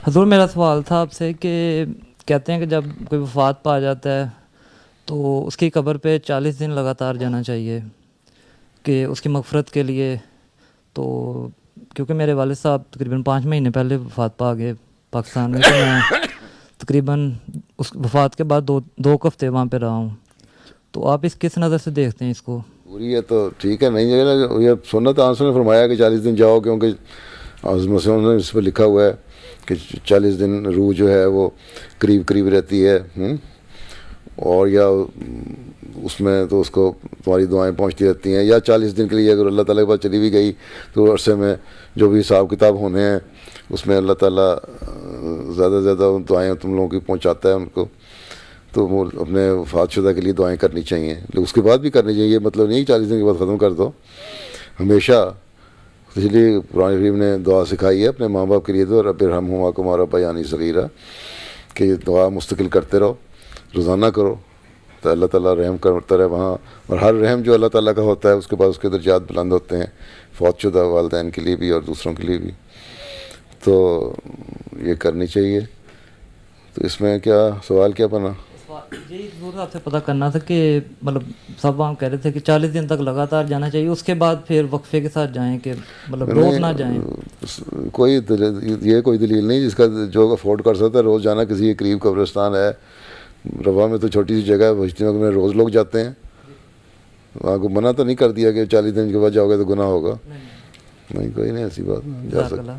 حضور میرا سوال تھا آپ سے کہ کہتے ہیں کہ جب کوئی وفات پا جاتا ہے تو اس کی قبر پہ 40 دن لگاتار جانا چاہیے کہ اس کی مغفرت کے لیے. تو کیونکہ میرے والد صاحب تقریباً 5 مہینے پہلے وفات پا گئے پاکستان میں، تو میں تقریباً اس وفات کے بعد دو ہفتے وہاں پہ رہا ہوں. تو آپ اس کس نظر سے دیکھتے ہیں اس کو؟ پوری ہے تو ٹھیک ہے، نہیں ہے نا. یہ سنت آنسر نے فرمایا کہ 40 دن جاؤ، کیونکہ مسلم نے اس پہ لکھا ہوا ہے کہ 40 دن روح جو ہے وہ قریب قریب رہتی ہے، اور یا اس میں تو اس کو تمہاری دعائیں پہنچتی رہتی ہیں. یا 40 دن کے لیے اگر اللہ تعالیٰ کے پاس چلی بھی گئی تو عرصے میں جو بھی حساب کتاب ہونے ہیں اس میں اللہ تعالیٰ زیادہ سے زیادہ دعائیں تم لوگوں کی پہنچاتا ہے ان کو. تو وہ اپنے وفات شدہ کے لیے دعائیں کرنی چاہیے، لیکن اس کے بعد بھی کرنی چاہیے. مطلب نہیں 40 دن کے بعد ختم کر دو، ہمیشہ. اس لیے قرآن کریم نے دعا سکھائی ہے اپنے ماں باپ کے لیے، تو رب ارحمہما کما ربیانی صغیرا، کہ یہ دعا مستقل کرتے رہو، روزانہ کرو، تو اللہ تعالیٰ رحم کرتا رہے وہاں. اور ہر رحم جو اللہ تعالیٰ کا ہوتا ہے اس کے بعد اس کے درجات بلند ہوتے ہیں، فوت شدہ والدین کے لیے بھی اور دوسروں کے لیے بھی. تو یہ کرنی چاہیے. تو اس میں کیا سوال کیا بنا؟ یہی ضرور آپ سے پتہ کرنا تھا کہ مطلب سب وہاں کہہ رہے تھے کہ 40 دن تک لگاتار جانا چاہیے، اس کے بعد پھر وقفے کے ساتھ جائیں، کہ مطلب روز نہ جائیں. کوئی یہ کوئی دلیل نہیں. جس کا جو افورڈ کر سکتا ہے روز جانا. کسی کے قریب قبرستان ہے روا میں تو چھوٹی سی جگہ ہے، اجتماع میں روز لوگ جاتے ہیں. وہاں کو منع تو نہیں کر دیا کہ 40 دن کے بعد جاؤ گے تو گناہ ہوگا. نہیں کوئی نہیں ایسی بات، جا سکتے.